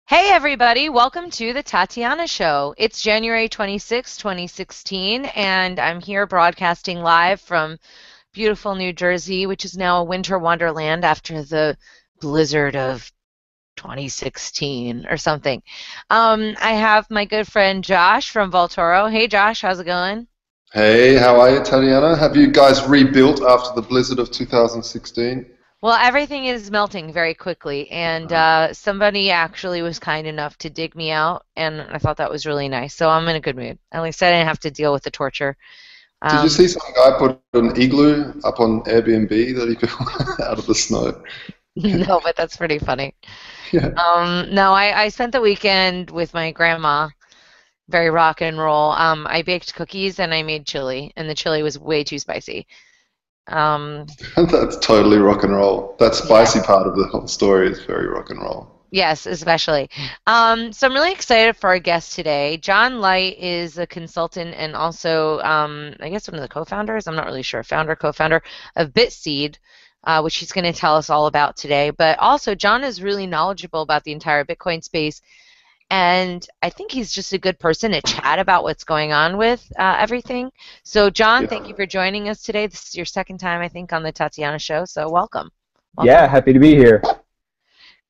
Hey everybody, welcome to the Tatiana Show. It's January 26, 2016, and I'm here broadcasting live from beautiful New Jersey, which is now a winter wonderland after the blizzard of 2016 or something. I have my good friend Josh from Voltoro. Hey Josh, how's it going? Hey, how are you, Tatiana? Have you guys rebuilt after the blizzard of 2016? Well, everything is melting very quickly, and somebody actually was kind enough to dig me out, and I thought that was really nice. So I'm in a good mood. At least I didn't have to deal with the torture. Did you Um, see some guy put an igloo up on Airbnb that he built out of the snow? no, but that's pretty funny. Yeah. No, I spent the weekend with my grandma, very rock and roll. I baked cookies and I made chili, and the chili was way too spicy. Um, That's totally rock and roll. That yeah. spicy part of the whole story is very rock and roll. Yes, especially. So I'm really excited for our guest today. John Light is a consultant and also, I guess, one of the co-founders. I'm not really sure, founder, co-founder of Bitseed, which he's going to tell us all about today. But also, John is really knowledgeable about the entire Bitcoin space, and I think he's just a good person to chat about what's going on with everything. So, John, thank you Yeah. for joining us today. This is your second time, I think, on the Tatiana Show. So, welcome. Yeah, Welcome. happy to be here.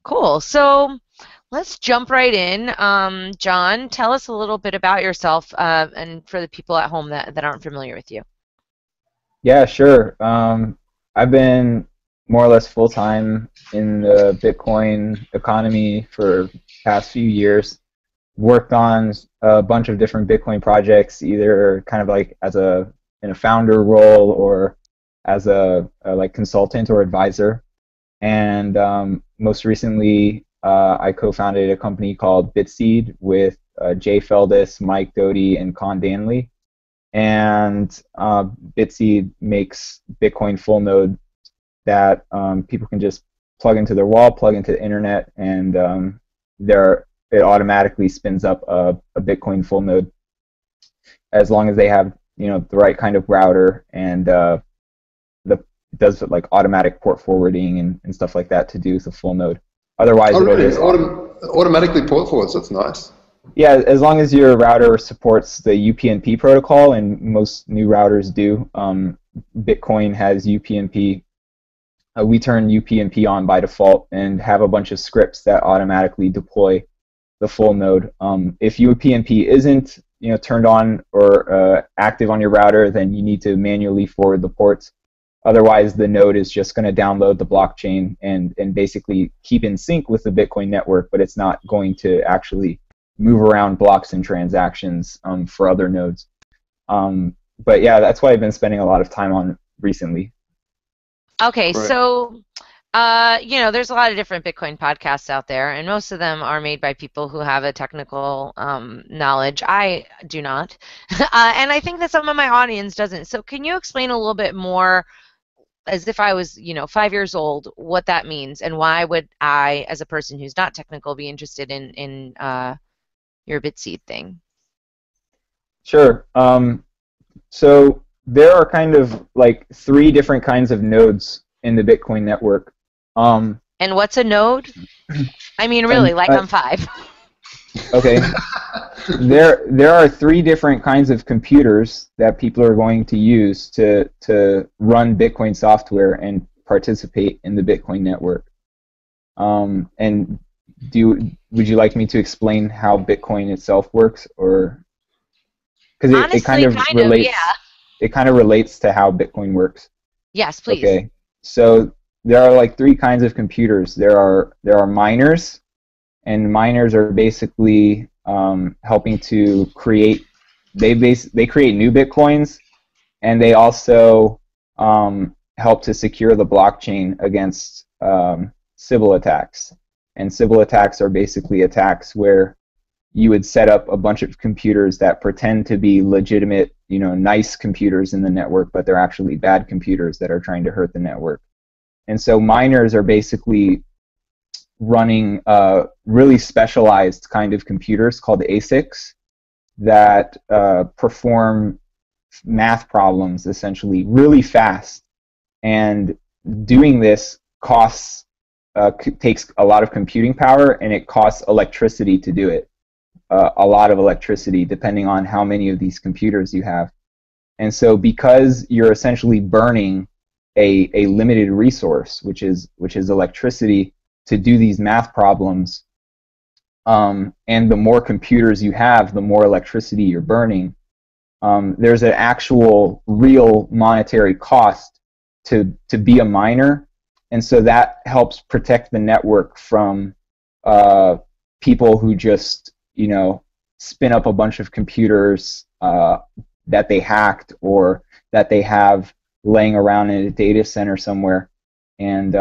Cool. So let's jump right in. John, tell us a little bit about yourself and for the people at home that aren't familiar with you. Yeah, sure. I've been more or less full time in the Bitcoin economy for the past few years. Worked on a bunch of different Bitcoin projects, either kind of like as a in a founder role or as a like consultant or advisor. And most recently, I co-founded a company called Bitseed with Jay Feldis, Mike Doty, and Con Danley. And Bitseed makes Bitcoin full node that people can just plug into their wall, plug into the internet, and it automatically spins up a Bitcoin full node as long as they have the right kind of router and it does like automatic port forwarding and stuff like that to do the full node. Otherwise, Oh, it'll really? just Automatically port forwards. That's nice. yeah, as long as your router supports the UPnP protocol, and most new routers do. Bitcoin has UPnP. We turn UPnP on by default and have a bunch of scripts that automatically deploy the full node. If UPnP isn't turned on or active on your router, then you need to manually forward the ports. Otherwise, the node is just going to download the blockchain and basically keep in sync with the Bitcoin network, but it's not going to actually move around blocks and transactions for other nodes. But yeah, that's what I've been spending a lot of time on recently. Okay, Great. so there's a lot of different Bitcoin podcasts out there, and most of them are made by people who have a technical knowledge. I do not, and I think that some of my audience doesn't. So can you explain a little bit more, as if I was, 5 years old, what that means, and why would I, as a person who's not technical, be interested in your Bitseed thing? Sure. So there are kind of like three different kinds of nodes in the Bitcoin network. Um, And what's a node? I mean, really, and like I'm five. Okay, there are three different kinds of computers that people are going to use to run Bitcoin software and participate in the Bitcoin network. And would you like me to explain how Bitcoin itself works, or because it kind Honestly, of kind of, yeah. relates to how Bitcoin works? Yes, please. Okay, so there are like three kinds of computers. There are miners, and miners are basically helping to create. They create new bitcoins, and they also help to secure the blockchain against Sybil attacks. And Sybil attacks are basically attacks where you would set up a bunch of computers that pretend to be legitimate, nice computers in the network, but they're actually bad computers that are trying to hurt the network. And so miners are basically running really specialized kind of computers called ASICs that perform math problems essentially really fast. And doing this costs takes a lot of computing power, and it costs electricity to do it. A lot of electricity, depending on how many of these computers you have. And so because you're essentially burning a limited resource, which is electricity, to do these math problems, and the more computers you have, the more electricity you're burning, there's an actual real monetary cost to be a miner. And so that helps protect the network from people who just, spin up a bunch of computers that they hacked or that they have laying around in a data center somewhere, and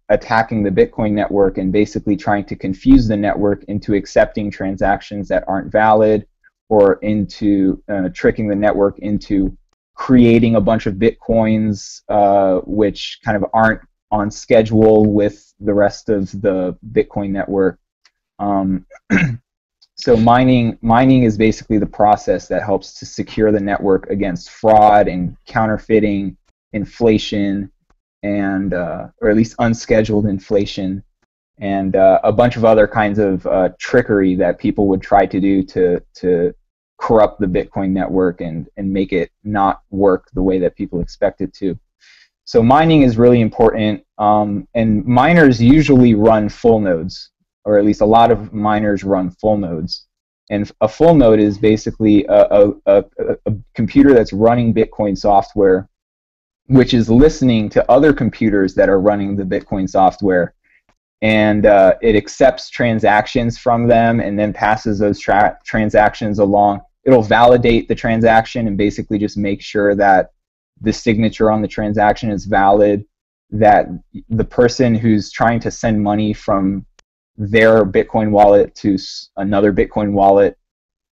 attacking the Bitcoin network and basically trying to confuse the network into accepting transactions that aren't valid, or into tricking the network into creating a bunch of Bitcoins which kind of aren't on schedule with the rest of the Bitcoin network. So mining is basically the process that helps to secure the network against fraud and counterfeiting, inflation, and or at least unscheduled inflation, and a bunch of other kinds of trickery that people would try to do to corrupt the Bitcoin network and make it not work the way that people expect it to. So mining is really important, and miners usually run full nodes, or at least a lot of miners run full nodes. And a full node is basically a computer that's running Bitcoin software, which is listening to other computers that are running the Bitcoin software, and it accepts transactions from them and then passes those transactions along. It'll validate the transaction and basically just make sure that the signature on the transaction is valid, that the person who's trying to send money from their Bitcoin wallet to another Bitcoin wallet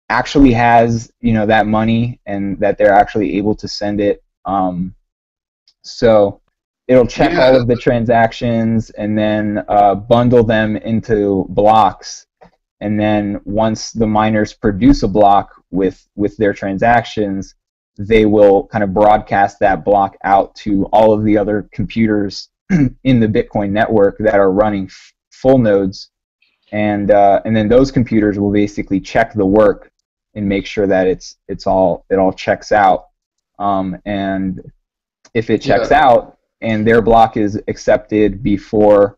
actually has, that money, and that they're actually able to send it. So it'll check all of the transactions and then bundle them into blocks. And then once the miners produce a block with their transactions, they will kind of broadcast that block out to all of the other computers in the Bitcoin network that are running full nodes, and then those computers will basically check the work and make sure that it all checks out. And if it checks out and their block is accepted before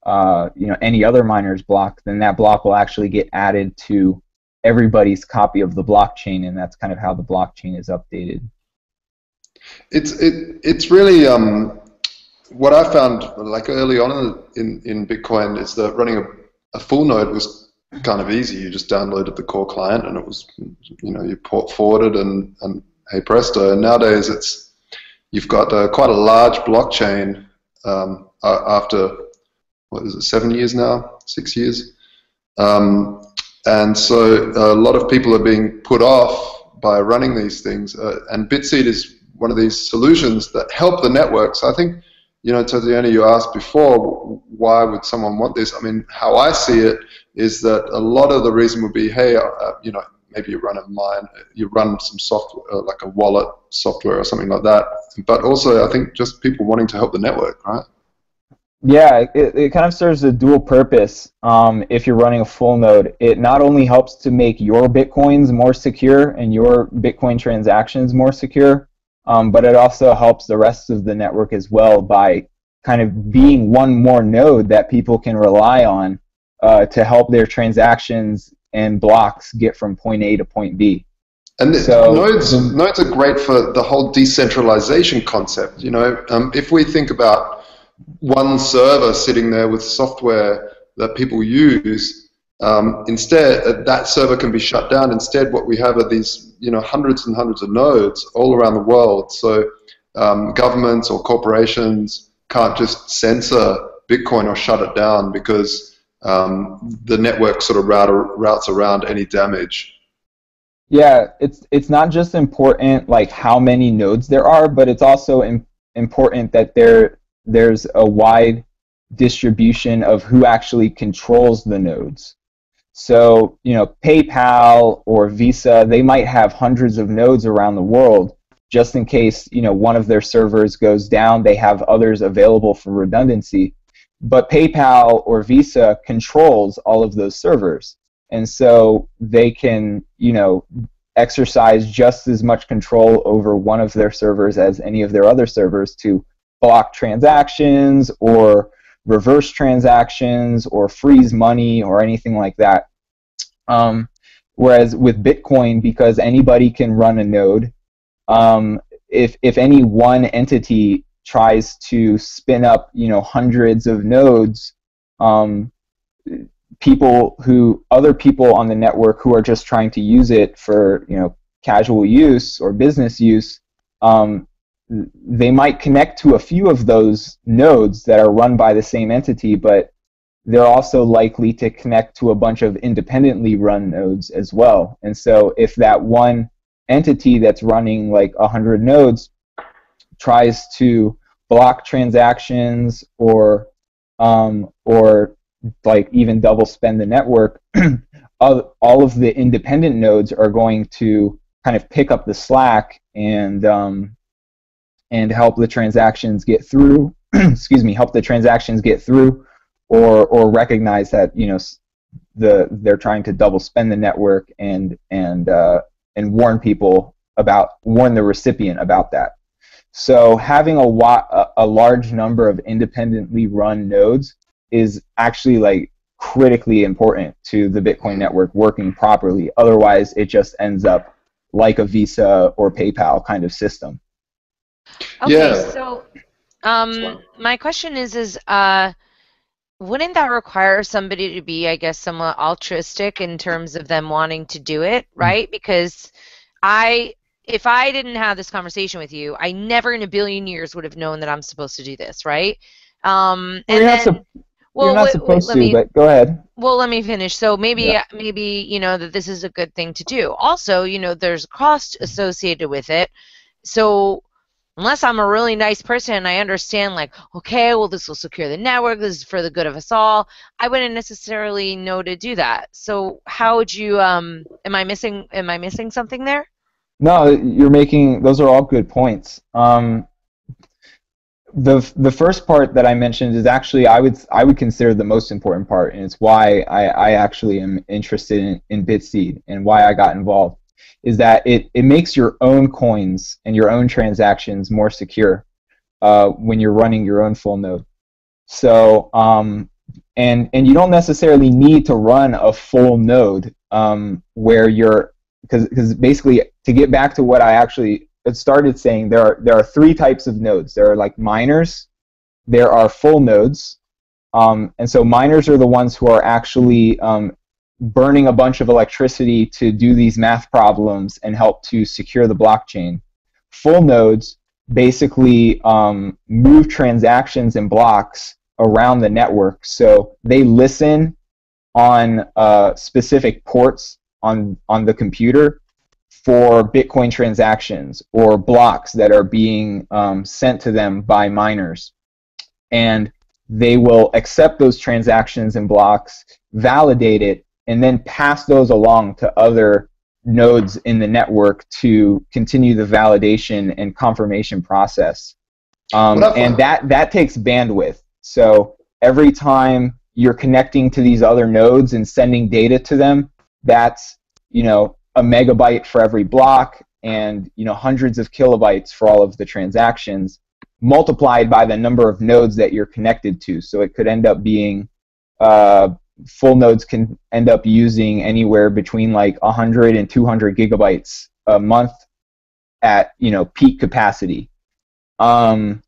any other miner's block, then that block will actually get added to everybody's copy of the blockchain, and that's kind of how the blockchain is updated. It's really what I found like early on in Bitcoin is that running a full node was kind of easy. You just downloaded the core client and it was, you port forwarded and hey presto. And nowadays you've got quite a large blockchain after, what is it, 7 years now, 6 years? And so a lot of people are being put off by running these things, and Bitseed is one of these solutions that help the network. So I think, Tatiana, you asked before, why would someone want this? I mean, how I see it is that a lot of the reason would be, hey, maybe you run some software, like a wallet software or something like that. But also, I think just people wanting to help the network, right? Yeah, it kind of serves a dual purpose. If you're running a full node, it not only helps to make your Bitcoins more secure and your Bitcoin transactions more secure, but it also helps the rest of the network as well by kind of being one more node that people can rely on to help their transactions and blocks get from point A to point B. And nodes are great for the whole decentralization concept. If we think about one server sitting there with software that people use, instead that server can be shut down. Instead, what we have are these hundreds and hundreds of nodes all around the world. So governments or corporations can't just censor Bitcoin or shut it down because the network sort of routes around any damage. Yeah, it's not just important like how many nodes there are, but it's also important that there's a wide distribution of who actually controls the nodes. So, PayPal or Visa, they might have hundreds of nodes around the world. Just in case, one of their servers goes down, they have others available for redundancy. But PayPal or Visa controls all of those servers, and so they can, exercise just as much control over one of their servers as any of their other servers to block transactions or reverse transactions or freeze money or anything like that. Whereas with Bitcoin, because anybody can run a node, if any one entity tries to spin up, hundreds of nodes, other people on the network who are just trying to use it for, casual use or business use, they might connect to a few of those nodes that are run by the same entity, but they're also likely to connect to a bunch of independently run nodes as well. And so if that one entity that's running like 100 nodes tries to block transactions or like even double spend the network, all of the independent nodes are going to kind of pick up the slack and help the transactions get through. Excuse me, help the transactions get through, or recognize that they're trying to double spend the network and warn the recipient about that. So having a large number of independently run nodes is actually like critically important to the Bitcoin network working properly. Otherwise, it just ends up like a Visa or PayPal kind of system. Okay, Yeah. so my question is wouldn't that require somebody to be, I guess, somewhat altruistic in terms of them wanting to do it, right? Because if I didn't have this conversation with you, I never in a billion years would have known that I'm supposed to do this, right? You're not supposed to, but go ahead. Well, let me finish. So maybe that this is a good thing to do. Also, there's a cost associated with it. So unless I'm a really nice person and I understand, like, okay, well, this will secure the network, this is for the good of us all, I wouldn't necessarily know to do that. So how would you, am I missing something there? No, those are all good points. The first part that I mentioned is actually I would consider the most important part, and it's why I actually am interested in Bitseed and why I got involved, is that it makes your own coins and your own transactions more secure when you're running your own full node. So and you don't necessarily need to run a full node where you're, because basically, to get back to what I actually started saying, there are three types of nodes. There are like miners, there are full nodes, and so miners are the ones who are actually burning a bunch of electricity to do these math problems and help to secure the blockchain. Full nodes basically move transactions and blocks around the network, so they listen on specific ports on the computer for Bitcoin transactions or blocks that are being sent to them by miners. And they will accept those transactions and blocks, validate it, and then pass those along to other nodes in the network to continue the validation and confirmation process. And that takes bandwidth. So every time you're connecting to these other nodes and sending data to them, that's a megabyte for every block, and hundreds of kilobytes for all of the transactions, multiplied by the number of nodes that you're connected to. So it could end up being full nodes can end up using anywhere between like 100 and 200 gigabytes a month at peak capacity. And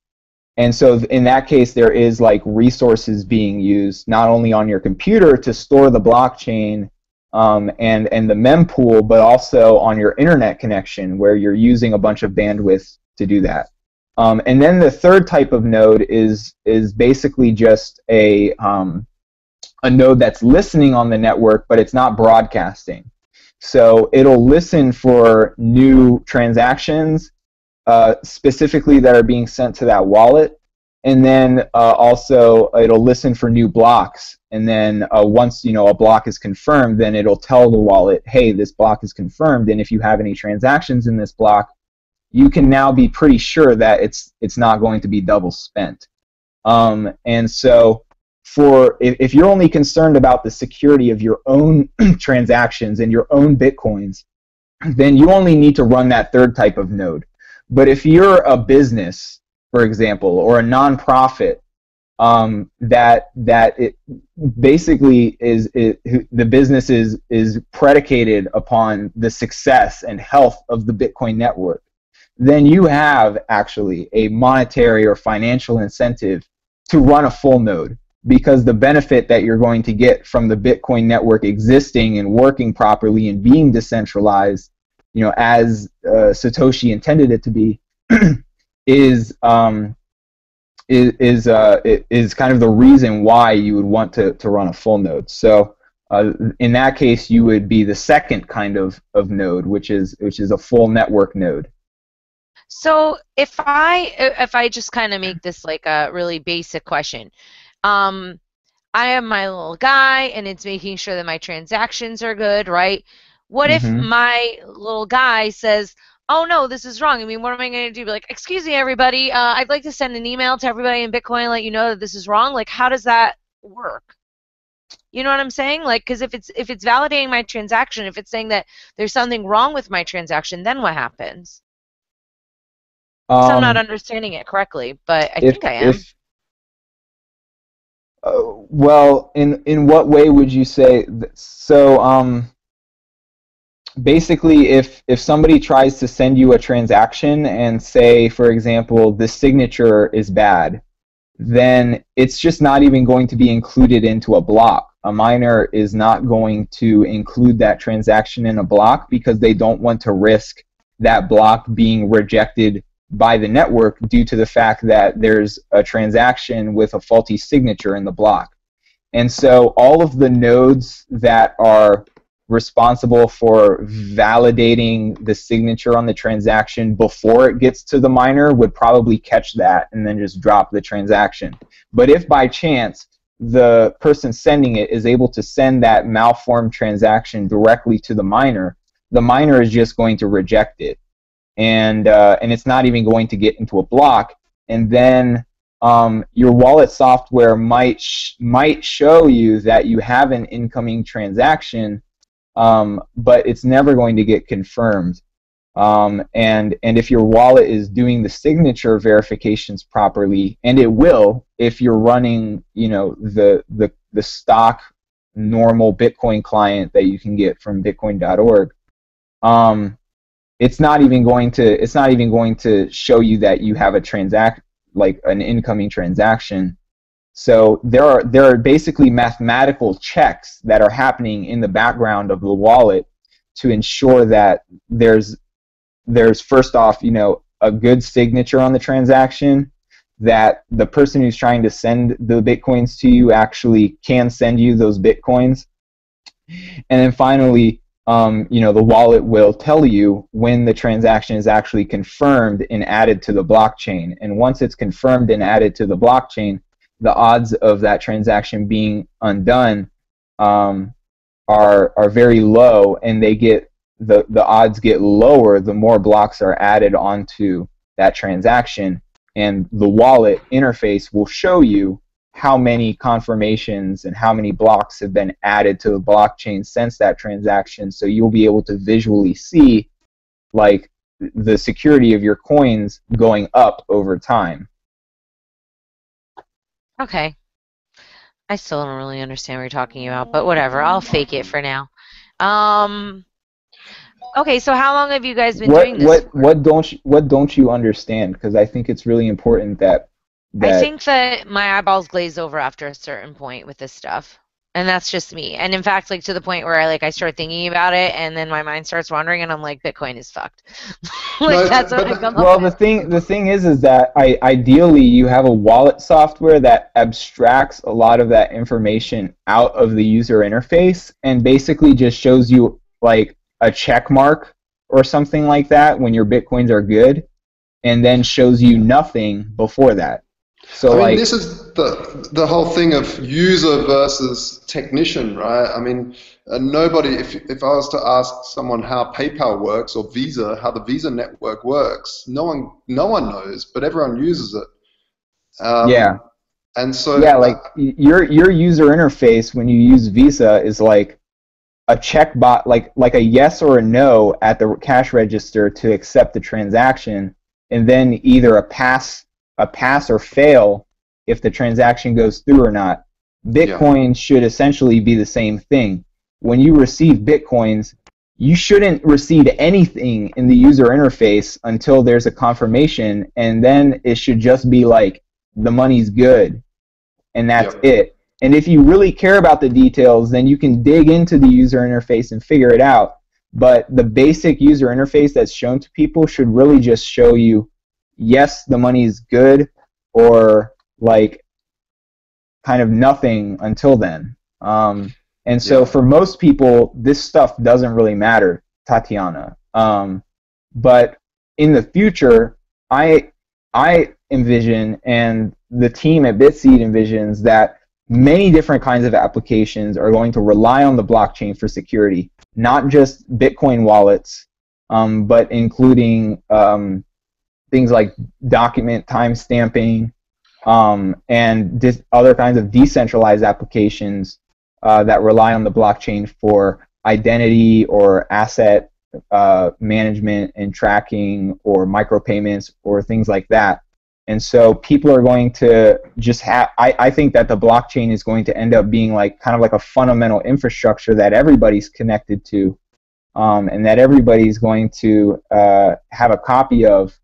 so in that case, there is like resources being used not only on your computer to store the blockchain and the mempool, but also on your internet connection where you're using a bunch of bandwidth to do that. And then the third type of node is basically just a node that's listening on the network, but it's not broadcasting. So it'll listen for new transactions, specifically that are being sent to that wallet, and then also it'll listen for new blocks. And then once a block is confirmed, then it'll tell the wallet, hey, this block is confirmed, and if you have any transactions in this block, you can now be pretty sure that it's not going to be double spent. And so if you're only concerned about the security of your own transactions and your own Bitcoins, then you only need to run that third type of node. But if you're a business, for example, or a nonprofit, that it basically the business is predicated upon the success and health of the Bitcoin network, then you have actually a monetary or financial incentive to run a full node, because the benefit that you're going to get from the Bitcoin network existing and working properly and being decentralized, as Satoshi intended it to be, is kind of the reason why you would want to run a full node. So in that case, you would be the second kind of node, which is a full network node. So if I just kind of make this like a really basic question, I have my little guy and it's making sure that my transactions are good, right? What if my little guy says, oh no, this is wrong? I mean, what am I going to do? Be like, excuse me, everybody, I'd like to send an email to everybody in Bitcoin and let you know that this is wrong. Like, how does that work? You know what I'm saying? Like, because if it's validating my transaction, if it's saying that there's something wrong with my transaction, then what happens? So I'm not understanding it correctly, but I think I am. Well, in what way would you say? So basically, if somebody tries to send you a transaction and say, for example, the signature is bad, then it's just not even going to be included into a block. A miner is not going to include that transaction in a block because they don't want to risk that block being rejected by the network due to the fact that there's a transaction with a faulty signature in the block. And so all of the nodes that are responsible for validating the signature on the transaction before it gets to the miner would probably catch that and then just drop the transaction. But if by chance the person sending it is able to send that malformed transaction directly to the miner is just going to reject it. And it's not even going to get into a block, and then your wallet software might show you that you have an incoming transaction, but it's never going to get confirmed. And if your wallet is doing the signature verifications properly, and it will if you're running, the stock normal Bitcoin client that you can get from Bitcoin.org. It's not even going to show you that you have an incoming transaction. So there are basically mathematical checks that are happening in the background of the wallet to ensure that there's first off, a good signature on the transaction, that the person who's trying to send the Bitcoins to you actually can send you those Bitcoins, and then finally, the wallet will tell you when the transaction is actually confirmed and added to the blockchain. And once it's confirmed and added to the blockchain, the odds of that transaction being undone are very low, and the odds get lower the more blocks are added onto that transaction. And the wallet interface will show you how many confirmations and how many blocks have been added to the blockchain since that transaction, so you'll be able to visually see like the security of your coins going up over time. Okay. I still don't really understand what you're talking about, but whatever. I'll fake it for now. Okay, so how long have you guys been doing this? What don't you understand? Because I think it's really important that I think that my eyeballs glaze over after a certain point with this stuff. And that's just me. And in fact, like to the point where I start thinking about it and then my mind starts wandering and I'm like, Bitcoin is fucked. That's what I come up with. The thing is that ideally you have a wallet software that abstracts a lot of that information out of the user interface and basically just shows you like a check mark or something like that when your Bitcoins are good, and then shows you nothing before that. So I mean, this is the whole thing of user versus technician, right? I mean, nobody, if I was to ask someone how PayPal works or Visa, how the Visa network works, no one knows, but everyone uses it. Yeah. And so, Yeah, like your user interface when you use Visa is like a check bot, like a yes or a no at the cash register to accept the transaction, and then either a pass or fail if the transaction goes through or not. yeah, Bitcoin should essentially be the same thing. When you receive Bitcoins, you shouldn't receive anything in the user interface until there's a confirmation, and then it should just be like the money's good, and yeah, that's it. And if you really care about the details, then you can dig into the user interface and figure it out. But the basic user interface that's shown to people should really just show you, yes, the money is good, or like kind of nothing until then. And so yeah, for most people, this stuff doesn't really matter, Tatiana. But in the future, I envision, and the team at Bitseed envisions, that many different kinds of applications are going to rely on the blockchain for security, not just Bitcoin wallets, but including things like document timestamping, and other kinds of decentralized applications that rely on the blockchain for identity or asset management and tracking, or micropayments, or things like that. And so people are going to just have, I think that the blockchain is going to end up being like kind of like a fundamental infrastructure that everybody's connected to, and that everybody's going to have a copy of.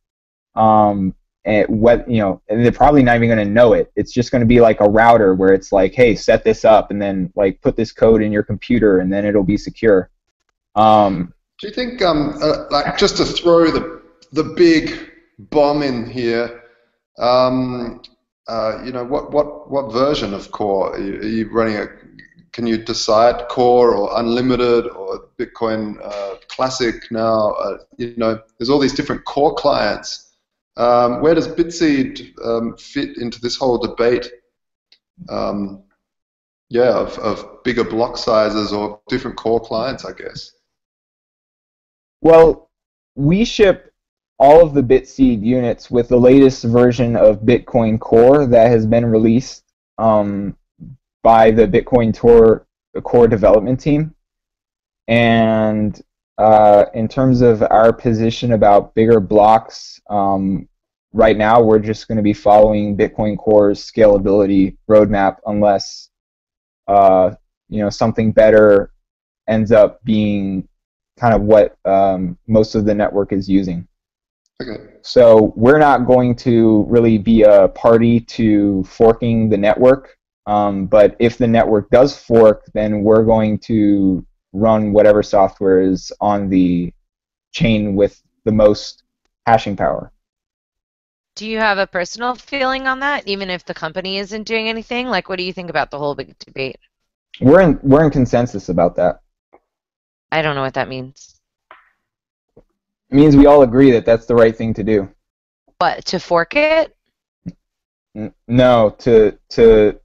And they're probably not even going to know it. It's just going to be like a router where it's like, hey, set this up, and then like put this code in your computer, and then it'll be secure. Do you think, like, just to throw the big bomb in here, what version of Core are you running? Can you decide Core or Unlimited or Bitcoin Classic now? There's all these different Core clients. Where does Bitseed fit into this whole debate? Of bigger block sizes or different Core clients, I guess. Well, we ship all of the Bitseed units with the latest version of Bitcoin Core that has been released by the Bitcoin Core development team. And in terms of our position about bigger blocks, right now we're just going to be following Bitcoin Core's scalability roadmap, unless something better ends up being kind of what most of the network is using. Okay. So we're not going to really be a party to forking the network, but if the network does fork, then we're going to run whatever software is on the chain with the most hashing power. Do you have a personal feeling on that, even if the company isn't doing anything? Like, what do you think about the whole big debate? We're in consensus about that. I don't know what that means. It means we all agree that that's the right thing to do. But to fork it? No, to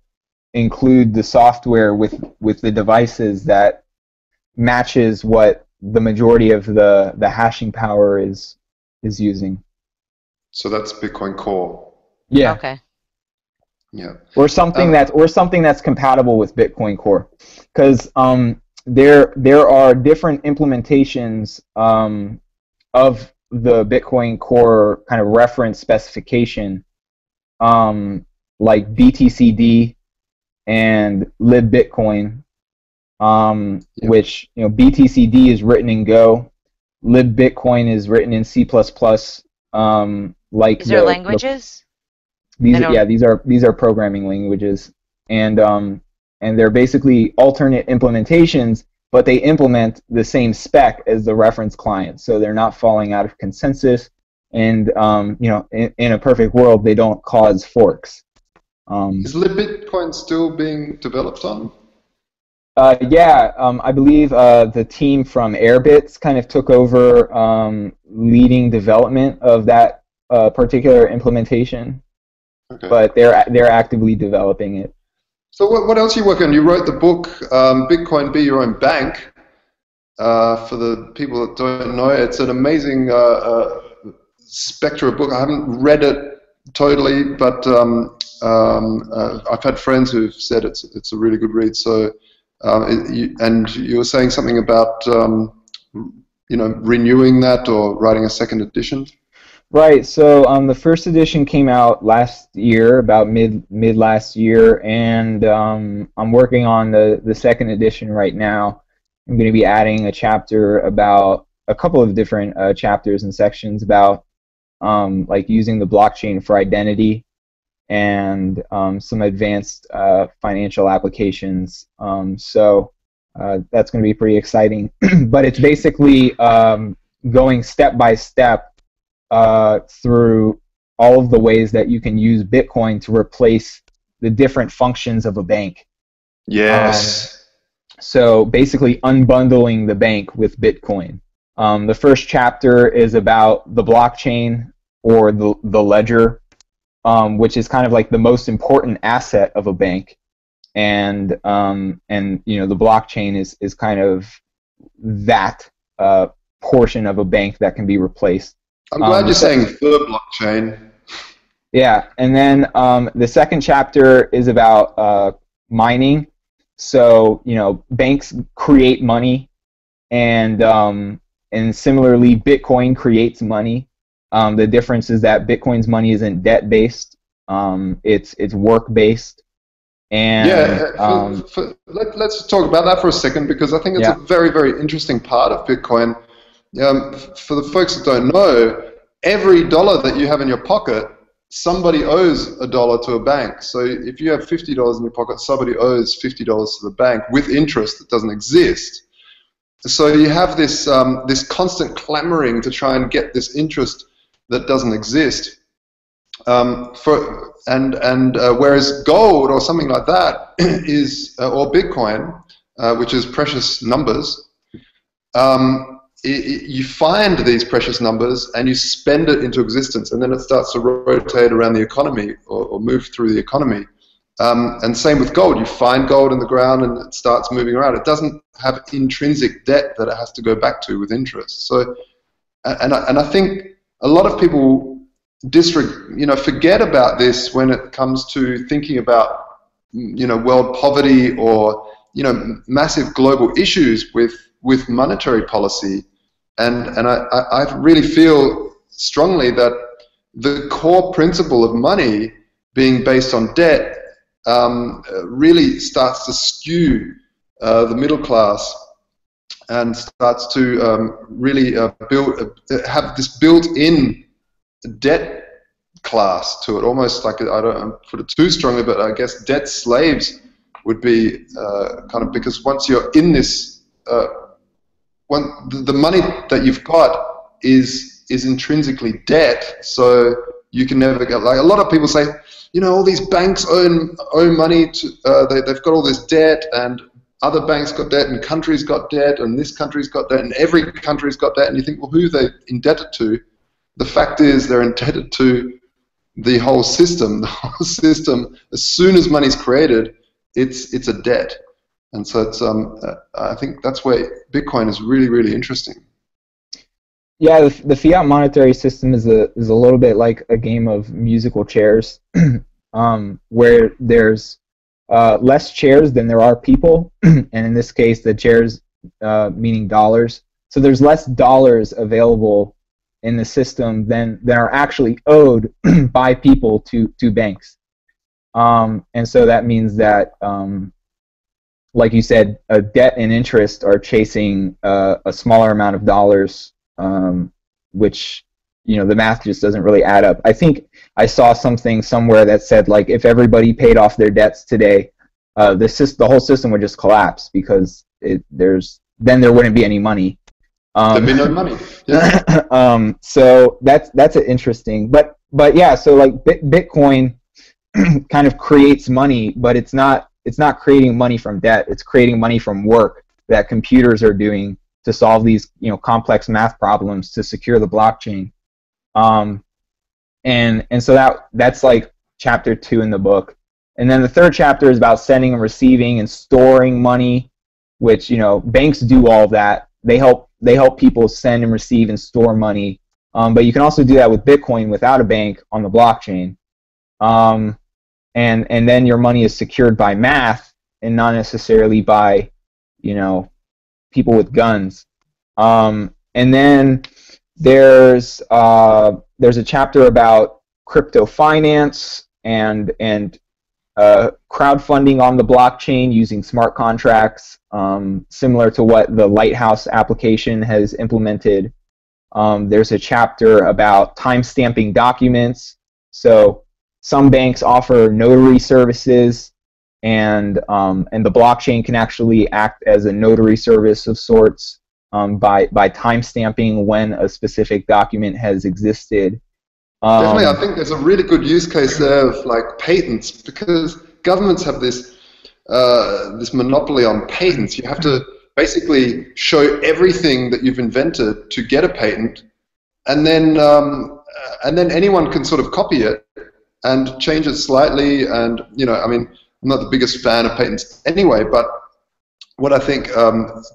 include the software with the devices that matches what the majority of the hashing power is using. So that's Bitcoin Core. Yeah. Okay. Yeah. Or something that's compatible with Bitcoin Core, because there are different implementations of the Bitcoin Core kind of reference specification, like BTCD and libbitcoin, which BTCD is written in Go, libbitcoin is written in C++. Is there languages? These are programming languages, and they're basically alternate implementations, but they implement the same spec as the reference client, so they're not falling out of consensus, and in a perfect world, they don't cause forks. Is libbitcoin still being developed on? I believe the team from Airbits kind of took over leading development of that particular implementation. Okay. But they're actively developing it. So what else are you working on? You wrote the book, Bitcoin Be Your Own Bank. For the people that don't know, it's an amazing spectrum of book. I haven't read it totally. But I've had friends who've said it's a really good read. So, and you were saying something about renewing that or writing a second edition. Right. So the first edition came out last year, about mid last year, and I'm working on the second edition right now. I'm going to be adding a chapter about a couple of different chapters and sections about like using the blockchain for identity and some advanced financial applications. So that's going to be pretty exciting. But it's basically going step by step through all of the ways that you can use Bitcoin to replace the different functions of a bank. Yes. So basically unbundling the bank with Bitcoin. The first chapter is about the blockchain or the ledger, which is kind of like the most important asset of a bank. And the blockchain is kind of that portion of a bank that can be replaced. I'm glad you're saying the blockchain. Yeah, and then the second chapter is about mining. So banks create money, and similarly, Bitcoin creates money. The difference is that Bitcoin's money isn't debt based; it's work based. And yeah, let's talk about that for a second, because I think it's a very, very interesting part of Bitcoin. For the folks that don't know, every dollar that you have in your pocket, somebody owes $1 to a bank. So if you have $50 in your pocket, somebody owes $50 to the bank with interest that doesn't exist. So you have this this constant clamoring to try and get this interest that doesn't exist. Whereas gold or something like that is, or Bitcoin, which is precious numbers, you find these precious numbers and you spend it into existence, and then it starts to rotate around the economy or move through the economy. And same with gold. You find gold in the ground and it starts moving around. It doesn't have intrinsic debt that it has to go back to with interest. So, and I think a lot of people forget about this when it comes to thinking about world poverty or massive global issues with monetary policy. And I really feel strongly that the core principle of money being based on debt really starts to skew the middle class and starts to really have this built-in debt class to it, almost like, I don't put it too strongly, but I guess debt slaves would be kind of, because once you're in this, the money that you've got is intrinsically debt, so you can never get, like a lot of people say, all these banks owe money to, they've got all this debt, and other banks got debt, and countries got debt, and this country's got debt, and every country's got debt, and you think, well, who are they indebted to? The fact is they're indebted to the whole system. The whole system, as soon as money's created, it's a debt. And so it's I think that's where Bitcoin is really, really interesting. Yeah, the fiat monetary system is a little bit like a game of musical chairs, where there's less chairs than there are people, and in this case, the chairs meaning dollars. So there's less dollars available in the system than are actually owed by people to banks. And so that means that, like you said, debt and interest are chasing a smaller amount of dollars, which, the math just doesn't really add up. I think I saw something somewhere that said, like, if everybody paid off their debts today, the whole system would just collapse, because then there wouldn't be any money. There'd be no money. Yeah. So that's interesting, but yeah. So like Bitcoin kind of creates money, but it's not creating money from debt. It's creating money from work that computers are doing to solve these complex math problems to secure the blockchain. And so that's like chapter 2 in the book, and then the third chapter is about sending and receiving and storing money, which banks do all of that. They help people send and receive and store money But you can also do that with Bitcoin without a bank on the blockchain. And then your money is secured by math and not necessarily by, people with guns. And then there's a chapter about crypto finance and crowdfunding on the blockchain using smart contracts, similar to what the Lighthouse application has implemented. There's a chapter about timestamping documents. So some banks offer notary services, and the blockchain can actually act as a notary service of sorts by timestamping when a specific document has existed. Definitely, I think there's a really good use case there of like patents, because governments have this this monopoly on patents. You have to basically show everything that you've invented to get a patent, and then anyone can sort of copy it and change it slightly. And I mean, I'm not the biggest fan of patents anyway, but what I think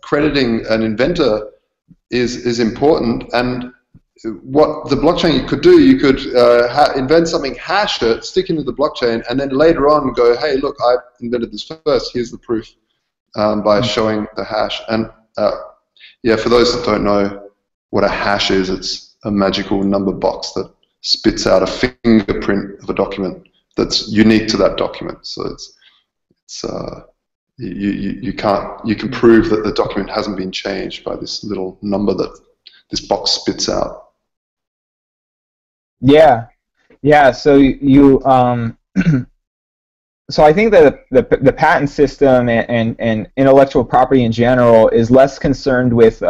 crediting an inventor is important. And what the blockchain could do, you could invent something, hash it, stick into the blockchain, and then later on go, hey, look, I invented this first. Here's the proof by showing the hash. And yeah, for those that don't know what a hash is, it's a magical number box that spits out a fingerprint of a document that's unique to that document. So you can prove that the document hasn't been changed by this little number that this box spits out. Yeah. So so I think that the patent system and intellectual property in general is less concerned with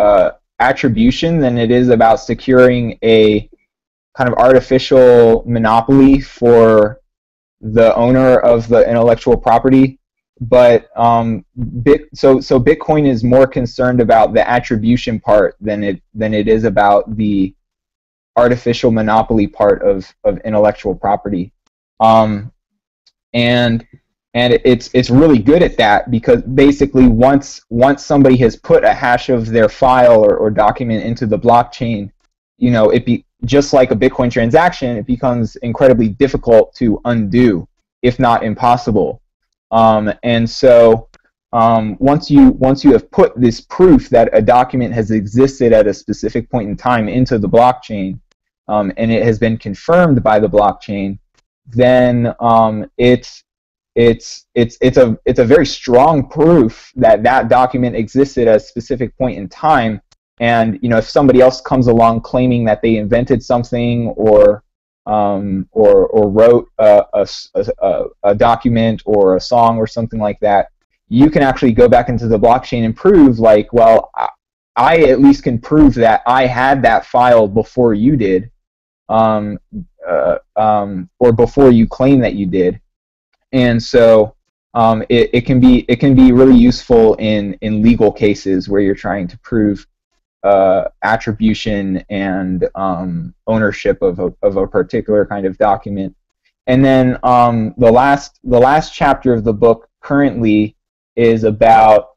attribution than it is about securing a kind of artificial monopoly for the owner of the intellectual property. But so Bitcoin is more concerned about the attribution part than it is about the artificial monopoly part of intellectual property. And it's really good at that, because basically once somebody has put a hash of their file or document into the blockchain, just like a Bitcoin transaction, it becomes incredibly difficult to undo, if not impossible. And so once you have put this proof that a document has existed at a specific point in time into the blockchain, and it has been confirmed by the blockchain, then it's a very strong proof that that document existed at a specific point in time. And if somebody else comes along claiming that they invented something or wrote a document or a song or something like that, you can actually go back into the blockchain and prove, like, well, I at least can prove that I had that file before you did, or before you claim that you did. And so it can be really useful in legal cases where you're trying to prove attribution and ownership of a particular kind of document. And then the last chapter of the book currently is about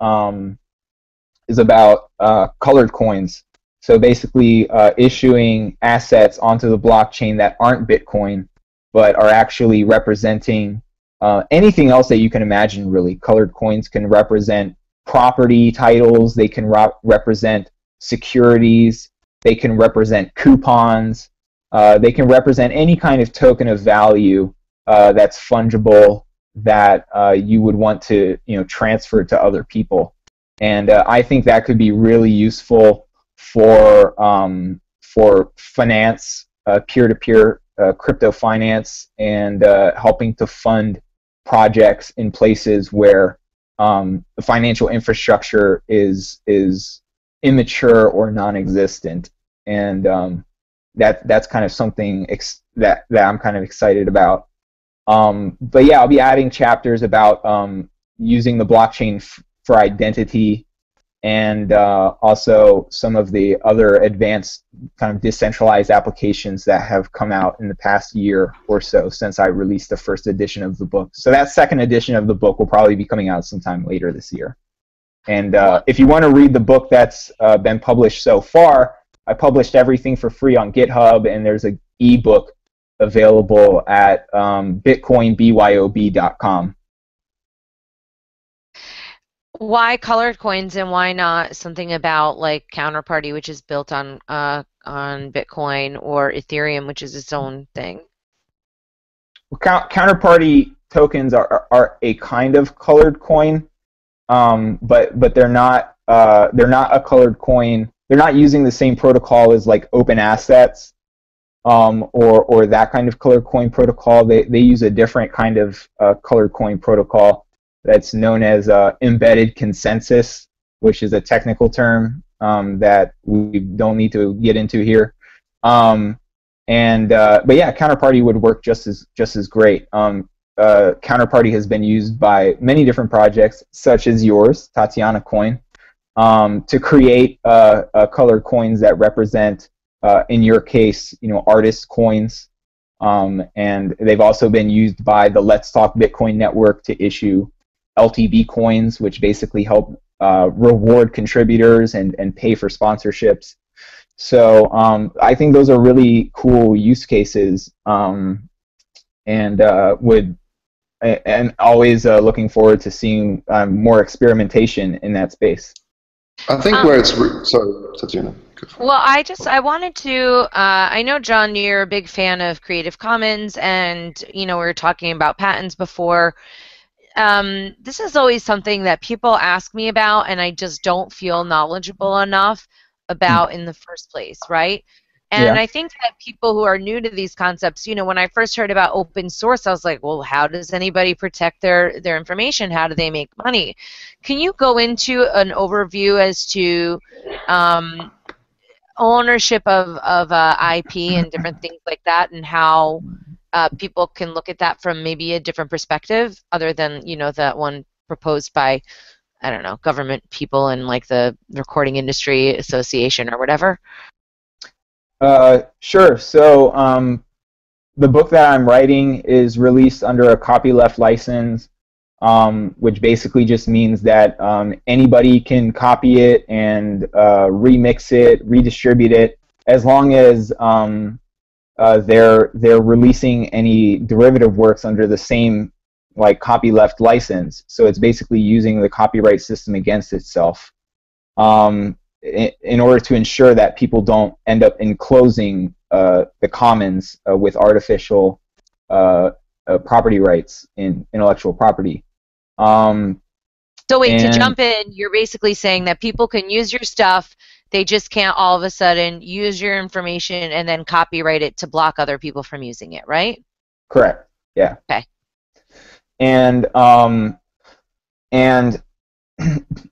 colored coins. So basically issuing assets onto the blockchain that aren't Bitcoin, but are actually representing anything else that you can imagine, really. Colored coins can represent property titles, they can represent securities, they can represent coupons, they can represent any kind of token of value that's fungible, that you would want to transfer to other people. And I think that could be really useful for finance, peer-to-peer crypto finance, and helping to fund projects in places where the financial infrastructure is immature or non-existent. And that's kind of something that I'm kind of excited about. But yeah, I'll be adding chapters about using the blockchain for identity, and also some of the other advanced kind of decentralized applications that have come out in the past year or so since I released the first edition of the book. So that second edition of the book will probably be coming out sometime later this year. And if you want to read the book that's been published so far, I published everything for free on GitHub, and there's an ebook available at bitcoinbyob.com. Why colored coins and why not something about like Counterparty, which is built on Bitcoin, or Ethereum, which is its own thing? Well, counterparty tokens are a kind of colored coin, but they're not a colored coin. They're not using the same protocol as like open assets, or that kind of colored coin protocol. They use a different kind of colored coin protocol that's known as embedded consensus, which is a technical term that we don't need to get into here. But yeah, Counterparty would work just as great. Counterparty has been used by many different projects, such as yours, Tatiana Coin, to create colored coins that represent, in your case, artist coins. And they've also been used by the Let's Talk Bitcoin network to issue LTV coins, which basically help reward contributors and pay for sponsorships. So I think those are really cool use cases, and always looking forward to seeing more experimentation in that space. I think where it's sorry, Tatiana. Well, I wanted to. I know, John, you're a big fan of Creative Commons, and we were talking about patents before. This is always something that people ask me about, and I just don't feel knowledgeable enough about in the first place, right? And Yeah. I think that people who are new to these concepts, when I first heard about open source, I was like, well, how does anybody protect their information? How do they make money? Can you go into an overview as to ownership of IP and different things like that, and how people can look at that from maybe a different perspective other than, that one proposed by, I don't know, government people and like the Recording Industry Association or whatever? Sure. So the book that I'm writing is released under a copyleft license, which basically just means that anybody can copy it and remix it, redistribute it, as long as they're releasing any derivative works under the same like copyleft license. So it's basically using the copyright system against itself, in order to ensure that people don't end up enclosing the commons with artificial property rights in intellectual property. So wait, to jump in, you're basically saying that people can use your stuff, they just can't all of a sudden use your information and then copyright it to block other people from using it, right? Correct. Yeah. Okay. And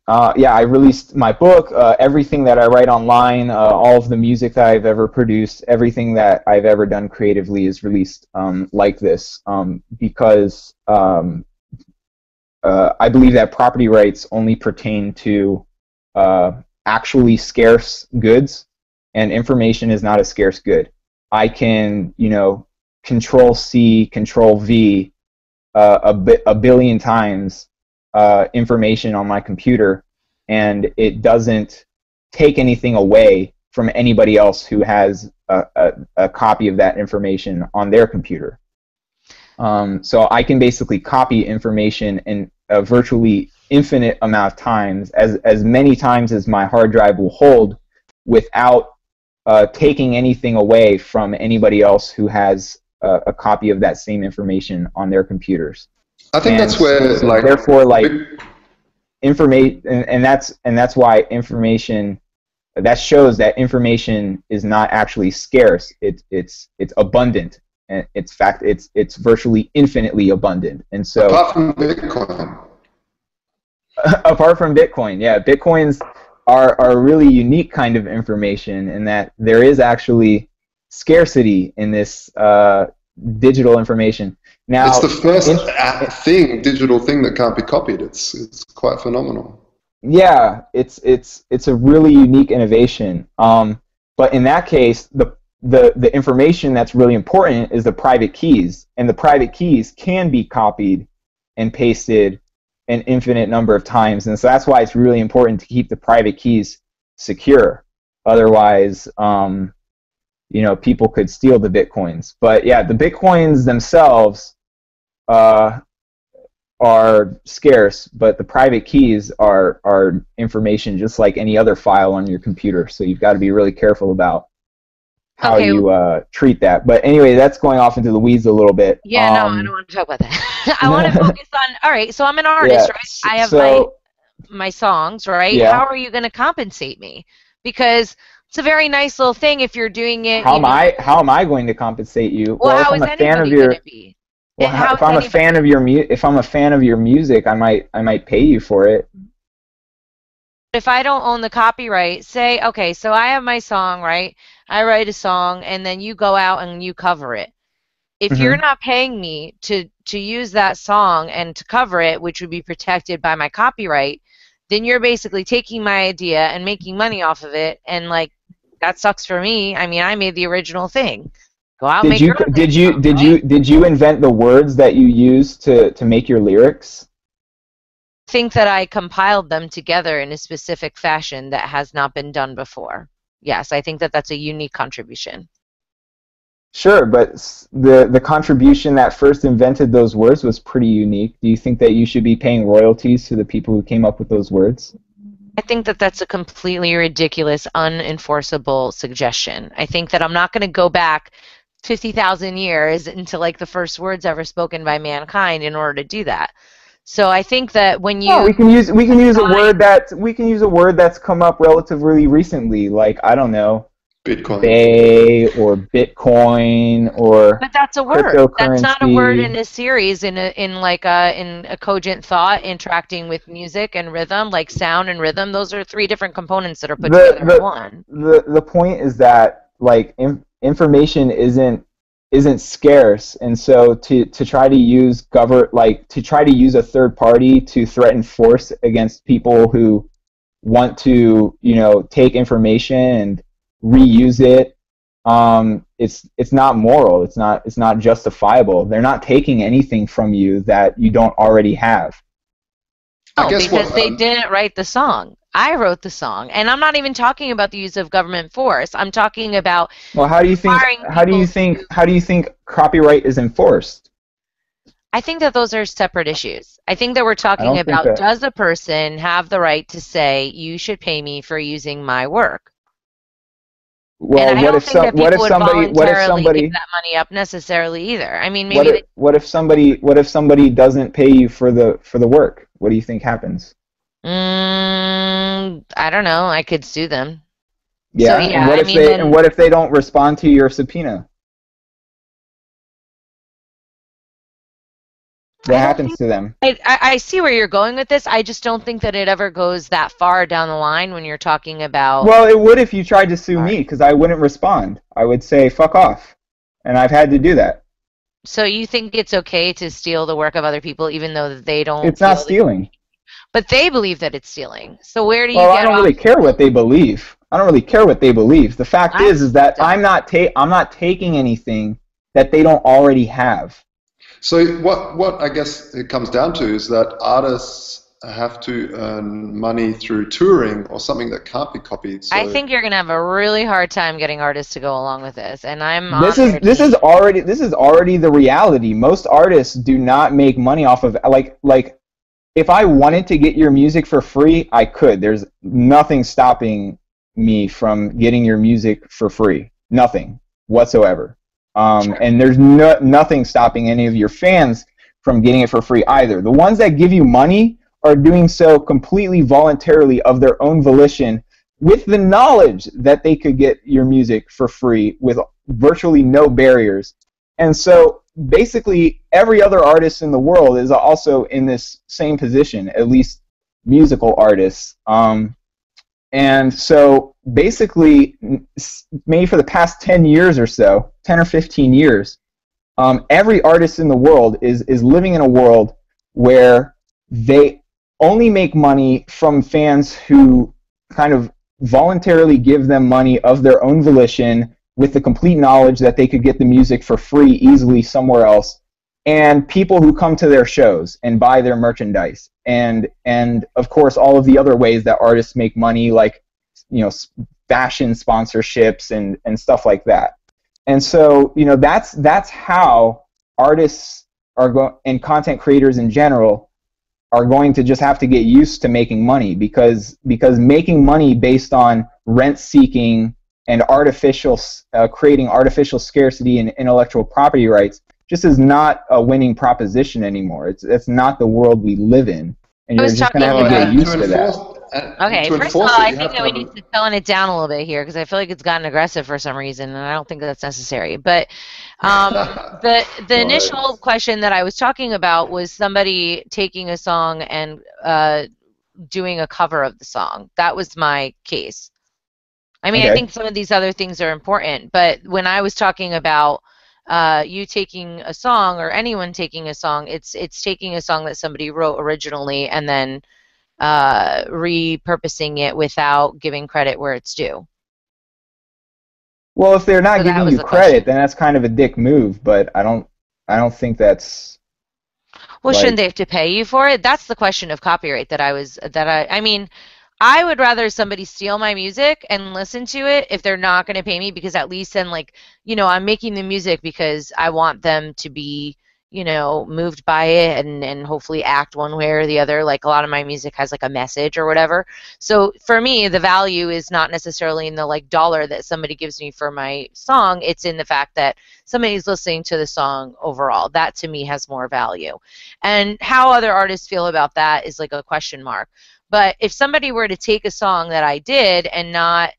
yeah, I released my book, everything that I write online, all of the music that I've ever produced, everything that I've ever done creatively is released like this, because I believe that property rights only pertain to actually scarce goods, and information is not a scarce good. I can, Control C, Control V a billion times information on my computer, and it doesn't take anything away from anybody else who has a copy of that information on their computer. So I can basically copy information in a virtually infinite amount of times, as many times as my hard drive will hold, without taking anything away from anybody else who has a copy of that same information on their computers. I think that's where, so therefore, information, and that's why information, that shows that information is not actually scarce. It's abundant, and it's virtually infinitely abundant. And so, apart from Bitcoin. Apart from Bitcoin, yeah, Bitcoins are a really unique kind of information in that there is actually scarcity in this digital information. Now, it's the first digital thing that can't be copied. It's quite phenomenal. Yeah, it's a really unique innovation. But in that case, the information that's really important is the private keys, and the private keys can be copied and pasted an infinite number of times, and so that's why it's really important to keep the private keys secure. Otherwise, you know, people could steal the Bitcoins. But yeah, the Bitcoins themselves are scarce, but the private keys are information just like any other file on your computer. So you've got to be really careful about how Okay. you treat that. But anyway, that's going off into the weeds a little bit. Yeah, no, I don't want to talk about that. I want to focus on, all right, so I'm an artist, Yeah. right? I have So my songs, right? yeah. How are you going to compensate me? Because it's a very nice little thing if you're doing it, How am I going to compensate you? Well, If how I'm is a fan of anybody going your to be? well, How if is I'm a anybody? fan of your music, I might pay you for it. If I don't own the copyright, say, okay, so I have my song, right? I write a song and then you go out and you cover it. If you're Hmm. not paying me to use that song and to cover it, which would be protected by my copyright, then you're basically taking my idea and making money off of it, and like that sucks for me. I mean, I made the original thing. Go out and make your own damn song, right? Did you invent the words that you use to make your lyrics? Think that I compiled them together in a specific fashion that has not been done before. Yes, I think that that's a unique contribution. Sure, but the contribution that first invented those words was pretty unique. Do you think that you should be paying royalties to the people who came up with those words? I think that that's a completely ridiculous, unenforceable suggestion. I think that I'm not going to go back 50,000 years into like the first words ever spoken by mankind in order to do that. So I think that when No, you we can use a assign, word that's come up relatively recently, like I don't know, Bitcoin. Bay or Bitcoin or but that's a word. That's not a word in cryptocurrency. a series in a cogent thought interacting with music and rhythm, like sound and rhythm. Those are three different components that are put The together in one. the point is that like information isn't scarce, and so to try to use to try to use a third party to threaten force against people who want to, you know, take information and reuse it, it's not moral. It's not justifiable. They're not taking anything from you that you don't already have. I No, guess what because they didn't write the song. I wrote the song, and I'm not even talking about the use of government force. I'm talking about Well, requiring people to. how do you think copyright is enforced? I think that those are separate issues. I think that we're I talking don't think about, that. does a person have the right to say you should pay me for using my work? And Well, I don't think that what people if would voluntarily give somebody that money up necessarily either. I mean, maybe they. what if somebody doesn't pay you for the work? What do you think happens? I don't know. I could sue them. So Yeah, yeah, I mean, and then what if they don't respond to your subpoena? What I don't happens think. to them? I see where you're going with this. I just don't think that it ever goes that far down the line when you're talking about. Well, it would if you tried to sue Art. me, because I wouldn't respond. I would say fuck off, and I've had to do that. So you think it's okay to steal the work of other people even though they don't It's not feel that, stealing. but they believe that it's stealing. So where do you Well, I get don't off? really care what they believe. I don't really care what they believe. The fact I is that don't. I'm not taking anything that they don't already have. So what I guess it comes down to is that artists have to earn money through touring or something that can't be copied. I So think you're gonna have a really hard time getting artists to go along with this, and I'm on their team. This is already the reality. Most artists do not make money off of like if I wanted to get your music for free, I could. There's nothing stopping me from getting your music for free. Nothing whatsoever. Sure. And there's nothing stopping any of your fans from getting it for free either. The ones that give you money are doing so completely voluntarily of their own volition with the knowledge that they could get your music for free with virtually no barriers. And so basically every other artist in the world is also in this same position, at least musical artists. And so basically, maybe for the past 10 years or so, 10 or 15 years, every artist in the world is living in a world where they only make money from fans who kind of voluntarily give them money of their own volition with the complete knowledge that they could get the music for free easily somewhere else, and people who come to their shows and buy their merchandise, and of course all of the other ways that artists make money, like, you know, fashion sponsorships and stuff like that. And so, that's how artists and content creators in general are going to just have to get used to making money, because making money based on rent seeking and creating artificial scarcity in intellectual property rights just is not a winning proposition anymore. It's not the world we live in, and I you're was just going to talking have to get about. used to that. Okay, To first of all, enforce it, I you think have that to we have need to tone it down a little bit here because I feel like it's gotten aggressive for some reason, and I don't think that's necessary. But the right. initial question that I was talking about was somebody taking a song and doing a cover of the song. That was my case. I mean, I Okay. think some of these other things are important, but when I was talking about you taking a song or anyone taking a song, it's taking a song that somebody wrote originally and then repurposing it without giving credit where it's due. Well, if they're not So that giving was you the credit, question. then that's kind of a dick move. But I don't think that's Well, shouldn't like. they have to pay you for it? That's the question of copyright I mean, I would rather somebody steal my music and listen to it if they're not going to pay me because at least then like, I'm making the music because I want them to be, moved by it and hopefully act one way or the other. Like a lot of my music has like a message or whatever. So for me, the value is not necessarily in the like dollar that somebody gives me for my song. It's in the fact that somebody's listening to the song overall. That to me has more value. And how other artists feel about that is like a question mark. But if somebody were to take a song that I did and not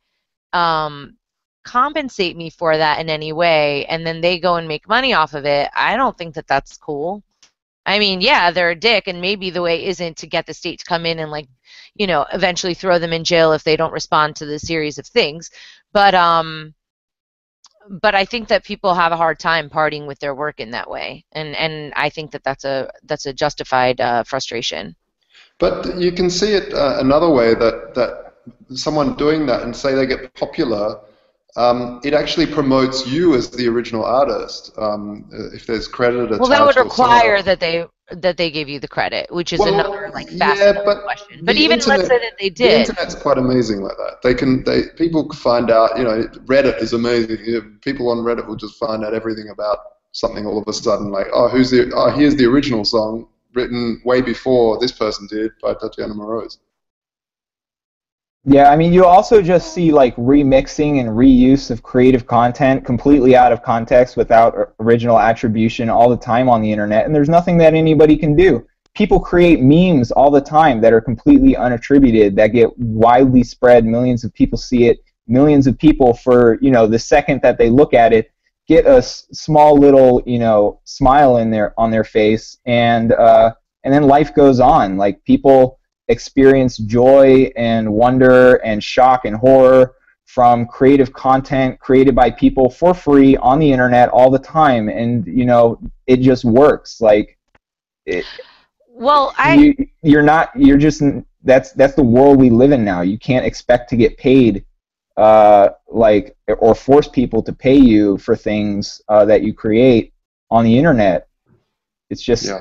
um, compensate me for that in any way, and then they go and make money off of it, I don't think that that's cool. I mean, yeah, they're a dick, and maybe the way isn't to get the state to come in and like, eventually throw them in jail if they don't respond to the series of things. But I think that people have a hard time parting with their work in that way, and I think that that's a justified frustration. But you can see it another way that someone doing that and say they get popular, it actually promotes you as the original artist. If there's credit Well, that would attached or someone require else. that they give you the credit, which is another Well, like facet yeah, of the but question. But even let's say that they the did. internet's quite amazing like that. People find out. Reddit is amazing. People on Reddit will just find out everything about something all of a sudden. Like, here's the original song written way before this person did by Tatiana and Moroz. Yeah, I mean, you also just see like remixing and reuse of creative content completely out of context without original attribution all the time on the internet, and there's nothing that anybody can do. People create memes all the time that are completely unattributed, that get widely spread, millions of people see it, millions of people for, the second that they look at it, get a small little, smile on their face, and then life goes on. Like people experience joy and wonder and shock and horror from creative content created by people for free on the internet all the time, and it just works. Like it, Well, you're just that's the world we live in now. You can't expect to get paid like, or force people to pay you for things that you create on the internet. It's just Yeah.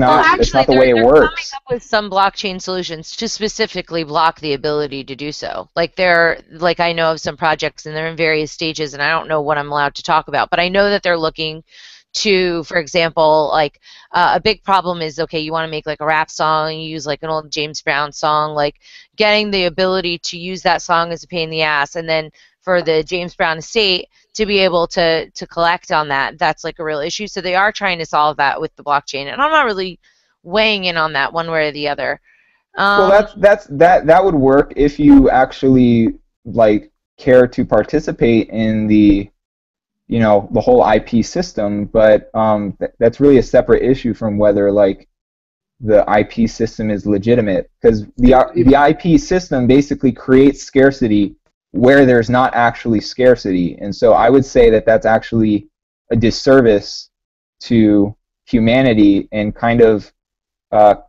well, that's actually, not the they're way it they're coming works. up with some blockchain solutions to specifically block the ability to do so. Like I know of some projects and they're in various stages, and I don't know what I'm allowed to talk about, but I know that they're looking to, for example, like a big problem is okay, you want to make like a rap song, you use like an old James Brown song, like getting the ability to use that song is a pain in the ass, and then for the James Brown estate to be able to collect on that, that's like a real issue. So they are trying to solve that with the blockchain, and I'm not really weighing in on that one way or the other. Well, Um, that would work if you actually like care to participate in the whole IP system, but that's really a separate issue from whether like the IP system is legitimate, because the IP system basically creates scarcity where there's not actually scarcity, and so I would say that that's actually a disservice to humanity and kind of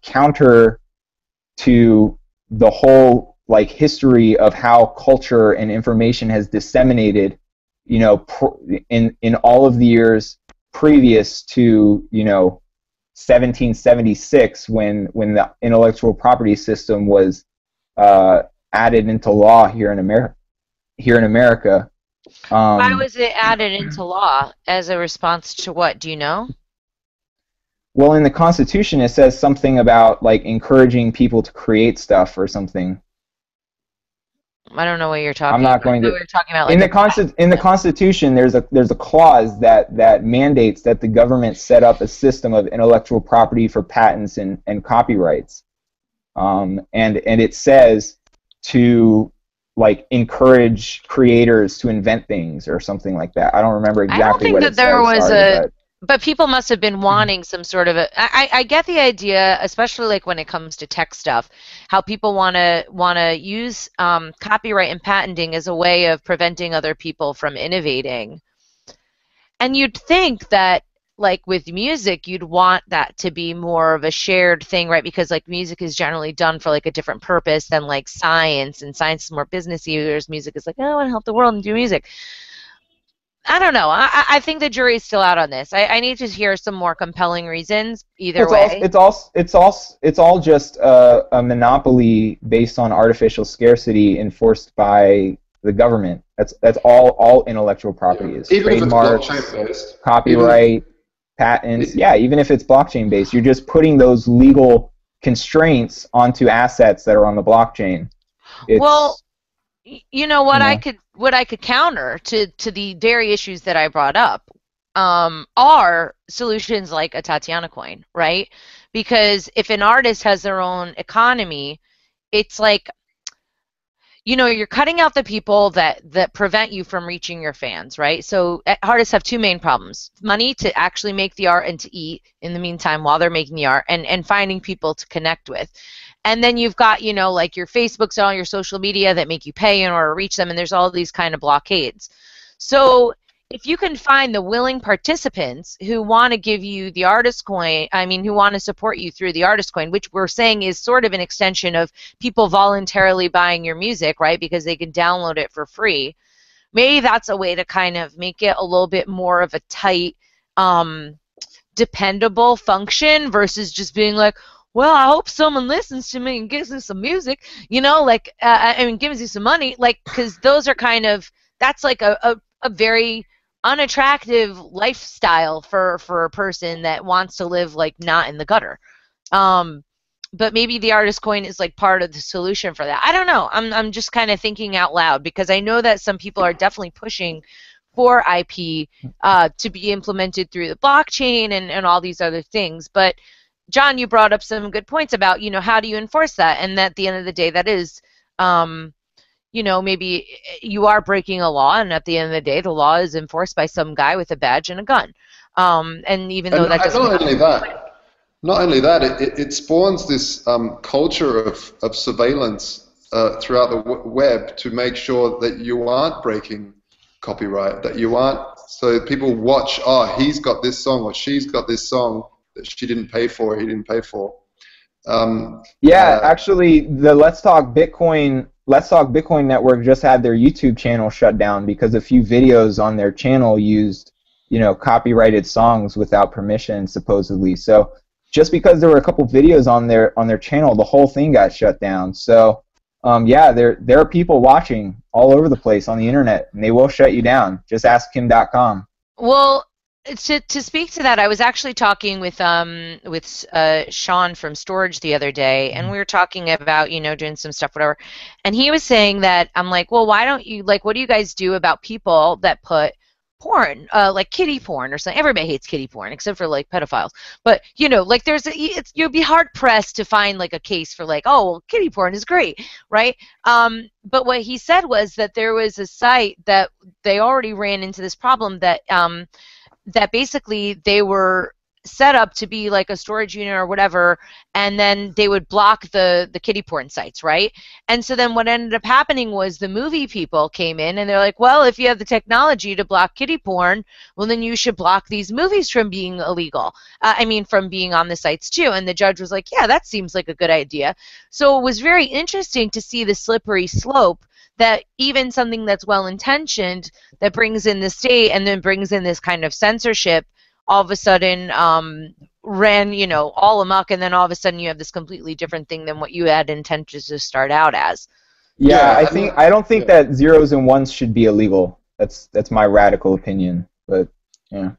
counter to the whole like history of how culture and information has disseminated, in all of the years previous to 1776, when the intellectual property system was added into law here in America. here in America. Why was it added into law as a response to what? Do you know? Well, in the Constitution, it says something about like encouraging people to create stuff or something. I don't know what you're I'm talking about. not going I thought to. we were talking about In like the Constitution, there's a clause that mandates that the government set up a system of intellectual property for patents and copyrights, and it says to like encourage creators to invent things or something like that. I don't remember I don't exactly think what that it there says. was Sorry, a, but but people must have been wanting some sort of a. I get the idea, especially like when it comes to tech stuff, how people want to use copyright and patenting as a way of preventing other people from innovating. And you'd think that like with music, you'd want that to be more of a shared thing, right? Because like music is generally done for like a different purpose than like science, and science is more business users. Music is like, oh, I want to help the world and do music. I don't know. I think the jury's still out on this. I need to hear some more compelling reasons either way. it's all just a monopoly based on artificial scarcity enforced by the government. That's all intellectual property is. Even if it's Trademarks, blockchain based, even if copyright, patents. Yeah, even if it's blockchain based, you're just putting those legal constraints onto assets that are on the blockchain. Well, It's you know what you I know could counter to the dairy issues that I brought up are solutions like a Tatiana coin, right? Because if an artist has their own economy, it's like, you know, you're cutting out the people that prevent you from reaching your fans, right? So artists have two main problems: money to actually make the art and to eat in the meantime while they're making the art, and finding people to connect with. And then you've got, you know, like your Facebooks and all your social media that make you pay in order to reach them, and there's all these kind of blockades. So if you can find the willing participants who want to give you the artist coin, I mean, who want to support you through the artist coin, which we're saying is sort of an extension of people voluntarily buying your music, right? Because they can download it for free. Maybe that's a way to kind of make it a little bit more of a tight, um, dependable function versus just being like, well, I hope someone listens to me and gives me some music, you know, like, I mean, gives you some money, like, because those are kind of, that's like a very unattractive lifestyle for a person that wants to live like not in the gutter. Um, but maybe the artist coin is like part of the solution for that. I don't know. I'm just kind of thinking out loud because I know that some people are definitely pushing for IP to be implemented through the blockchain and all these other things. But John, you brought up some good points about, you know, how do you enforce that? And at the end of the day, that is, you know, maybe you are breaking a law, and at the end of the day, the law is enforced by some guy with a badge and a gun. And even though that doesn't not happen, only that, not only that, it spawns this culture of surveillance throughout the web to make sure that you aren't breaking copyright, that you aren't, so people watch, oh, he's got this song or she's got this song that she didn't pay for, he didn't pay for. Actually, the Let's Talk Bitcoin network just had their YouTube channel shut down because a few videos on their channel used, you know, copyrighted songs without permission, supposedly. So just because there were a couple videos on their channel, the whole thing got shut down. So yeah, there are people watching all over the place on the internet, and they will shut you down. Just ask Kim.com. well, to speak to that, I was actually talking with Sean from Storage the other day, and we were talking about, you know, doing some stuff, whatever. And he was saying that, I'm like, well, why don't you, like, what do you guys do about people that put porn, like kitty porn or something? Everybody hates kitty porn except for like pedophiles. But you know, like you'd be hard pressed to find like a case for like, oh, well, kitty porn is great, right? But what he said was that there was a site that they already ran into this problem that that basically they were set up to be like a storage unit or whatever, and then they would block the kiddie porn sites, right? And so then what ended up happening was the movie people came in and they're like, well, if you have the technology to block kiddie porn, well, then you should block these movies from being illegal. I mean, from being on the sites too. And the judge was like, yeah, that seems like a good idea. So it was very interesting to see the slippery slope that even something that's well-intentioned that brings in the state and then brings in this kind of censorship all of a sudden ran, you know, all amok, and then all of a sudden you have this completely different thing than what you had intended to start out as. Yeah, Yeah, and I don't think yeah. that zeros and ones should be illegal. That's my radical opinion. But yeah.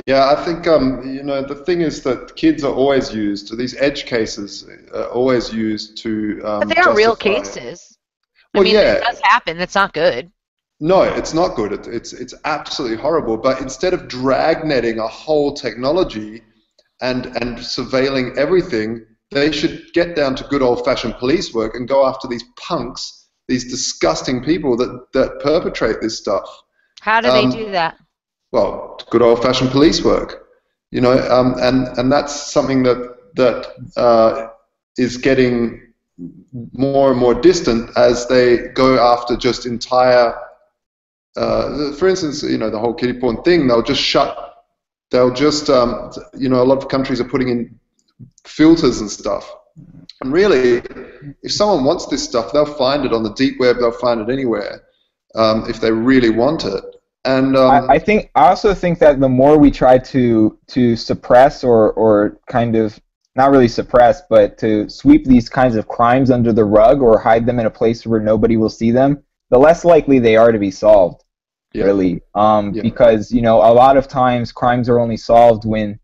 Yeah, I think the thing is that kids are always used. These edge cases are always used to But they are real justify. cases. I Well, mean, it yeah, does happen. That's not good. no, it's not good. It's absolutely horrible. But instead of dragnetting a whole technology and surveilling everything, they should get down to good old-fashioned police work and go after these punks, these disgusting people that perpetrate this stuff. How do they do Um, that? well, good old-fashioned police work, and that's something that is getting more and more distant as they go after just entire. For instance, the whole kiddie porn thing. They'll just, a lot of countries are putting in filters and stuff. And really, if someone wants this stuff, they'll find it on the deep web. They'll find it anywhere if they really want it. And I also think that the more we try to suppress or kind of not really suppress, but to sweep these kinds of crimes under the rug or hide them in a place where nobody will see them, the less likely they are to be solved, yeah, really. yeah, Because a lot of times crimes are only solved when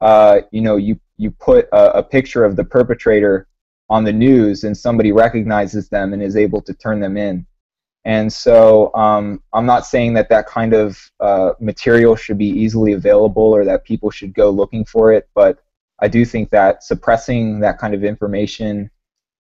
you put a picture of the perpetrator on the news and somebody recognizes them and is able to turn them in. And so I'm not saying that kind of material should be easily available or that people should go looking for it, but I do think that suppressing that kind of information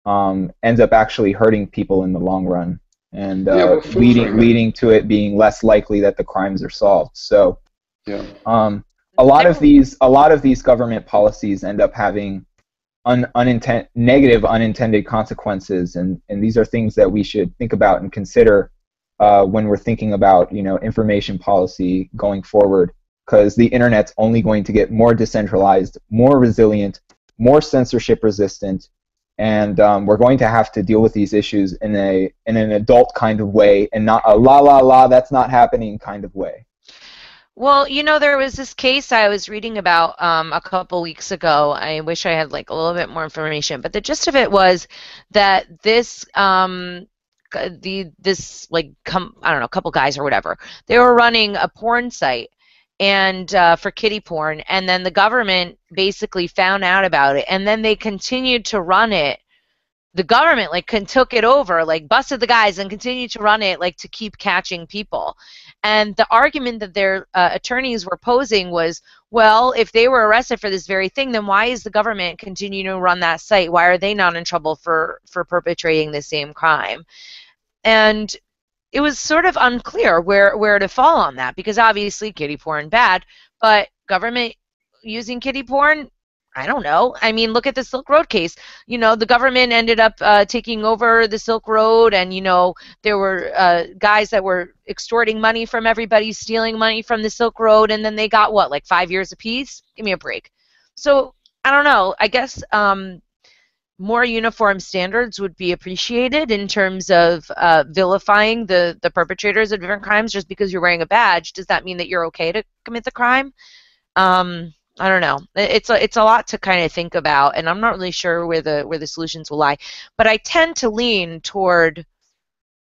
ends up actually hurting people in the long run and yeah. Well, filtering it. leading to it being less likely that the crimes are solved. So Yeah. a lot of these government policies end up having negative unintended consequences, and these are things that we should think about and consider when we're thinking about information policy going forward, because the internet's only going to get more decentralized, more resilient, more censorship resistant, and we're going to have to deal with these issues in an adult kind of way and not a la la la that's not happening kind of way. Well, there was this case I was reading about a couple weeks ago. I wish I had like a little bit more information, but the gist of it was that this I don't know, a couple guys or whatever, they were running a porn site and for kiddie porn, and then the government basically found out about it, and then they continued to run it. The government took it over, busted the guys and continued to run it to keep catching people. And the argument that their attorneys were posing was, well, if they were arrested for this very thing, then why is the government continuing to run that site? Why are they not in trouble for perpetrating the same crime? And it was sort of unclear where to fall on that, because obviously kiddie porn bad, but government using kiddie porn, I don't know. I mean, look at the Silk Road case. The government ended up taking over the Silk Road, and there were guys that were extorting money from everybody, stealing money from the Silk Road, and then they got what, like 5 years apiece? Give me a break. So I don't know. I guess more uniform standards would be appreciated in terms of vilifying the perpetrators of different crimes. Just because you're wearing a badge, does that mean that you're okay to commit the crime? I don't know. It's a lot to kind of think about, and I'm not really sure where the solutions will lie. But I tend to lean toward,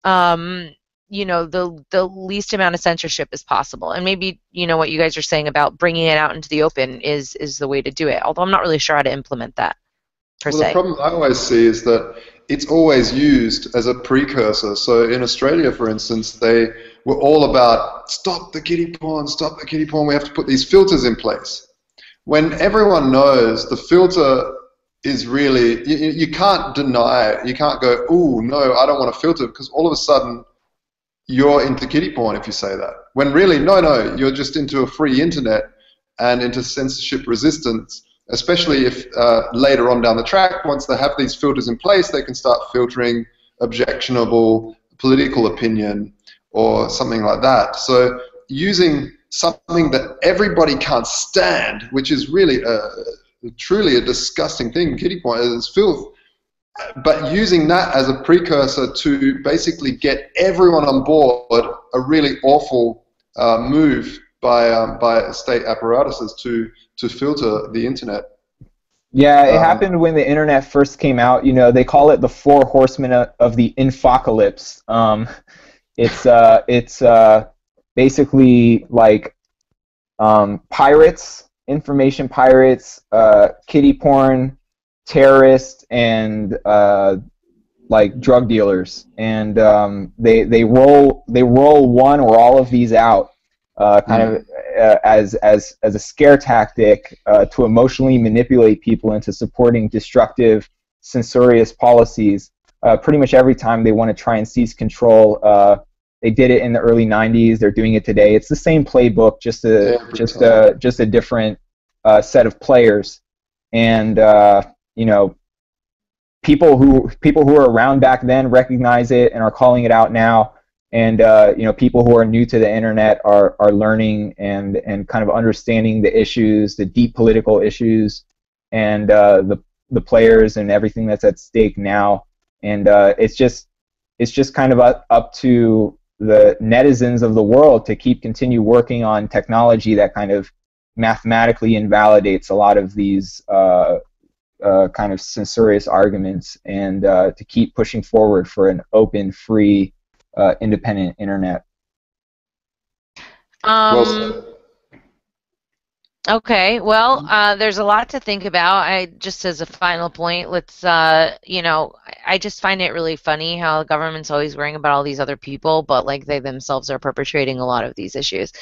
the least amount of censorship as possible, and maybe what you guys are saying about bringing it out into the open is the way to do it. Although I'm not really sure how to implement that per Well, the se. problem I always see is that it's always used as a precursor. So in Australia, for instance, they were all about stop the kiddie porn, we have to put these filters in place. When everyone knows the filter is really, you can't deny it. You can't go, ooh, no, I don't want a filter, because all of a sudden you're into kiddie porn if you say that. When really, no, you're just into a free internet and into censorship resistance, especially if later on down the track, once they have these filters in place, they can start filtering objectionable political opinion or something like that. So using something that everybody can't stand, which is really truly a disgusting thing, kiddie porn is filth, but using that as a precursor to basically get everyone on board, a really awful move by state apparatuses to filter the internet. Yeah, it Um, happened when the internet first came out. You know, they call it the four horsemen of the infocalypse. It's basically like pirates, information pirates, kiddie porn, terrorists, and like drug dealers, and they roll one or all of these out, kind of mm, as a scare tactic to emotionally manipulate people into supporting destructive, censorious policies. Pretty much every time they want to try and seize control. They did it in the early '90s. They're doing it today. It's the same playbook, just a every just time. a just a different set of players, and you know people who are around back then recognize it and are calling it out now, and people who are new to the internet are learning and kind of understanding the issues, the deep political issues, and the players and everything that's at stake now. And it's just kind of up to the netizens of the world to continue working on technology that kind of mathematically invalidates a lot of these kind of censorious arguments, and to keep pushing forward for an open, free, independent internet. Well Um, said. Okay, well, there's a lot to think about. I just as a final point, I just find it really funny how the government's always worrying about all these other people, but like they themselves are perpetrating a lot of these issues.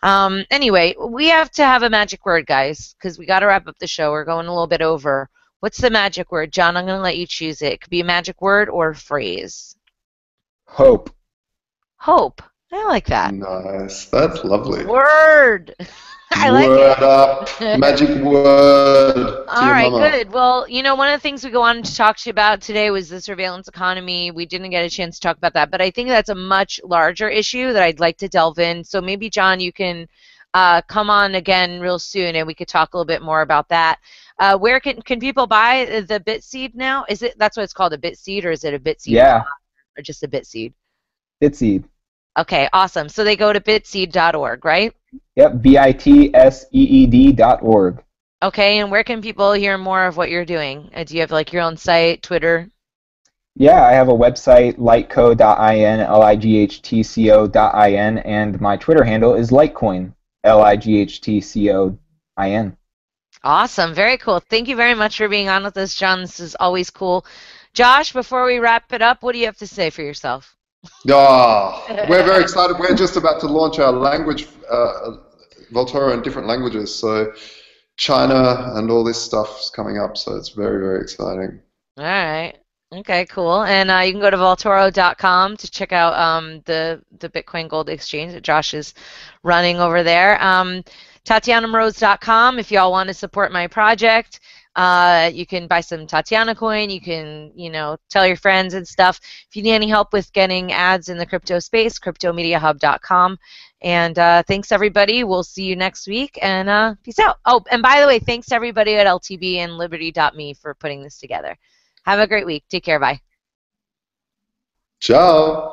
Anyway, we have to have a magic word, guys, because we got to wrap up the show. We're going a little bit over. What's the magic word? John, I'm going to let you choose it. It could be a magic word or a phrase. Hope. Hope. I like that. Nice. That's lovely. Word. I like Word up. it. Magic word to All your right, mama. good. Well, one of the things we go on to talk to you about today was the surveillance economy. We didn't get a chance to talk about that, but I think that's a much larger issue that I'd like to delve in. So maybe, John, you can come on again real soon and we could talk a little bit more about that. Where can people buy the Bitseed now? That's what it's called, a Bitseed, or is it a Bitseed pod, Yeah, or just a Bitseed? Bitseed. Okay, awesome. So they go to bitseed.org, right? Yep, bitseed.org. Okay, and where can people hear more of what you're doing? Do you have like your own site, Twitter? Yeah, I have a website, lightco.in, lightco.in, and my Twitter handle is Litecoin, lightcoin. Awesome. Very cool. Thank you very much for being on with us, John. This is always cool. Josh, before we wrap it up, what do you have to say for yourself? Ah, we're very excited. We're just about to launch our language, Voltoro in different languages. So China and all this stuff is coming up. So it's very, very exciting. All right. Okay, cool. And you can go to Voltoro.com to check out the Bitcoin Gold Exchange that Josh is running over there. TatianaMoroz.com if y'all want to support my project. You can buy some Tatiana coin. You can, tell your friends and stuff. If you need any help with getting ads in the crypto space, cryptomediahub.com. And thanks, everybody. We'll see you next week. And peace out. Oh, and by the way, thanks to everybody at LTB and Liberty.me for putting this together. Have a great week. Take care. Bye. Ciao.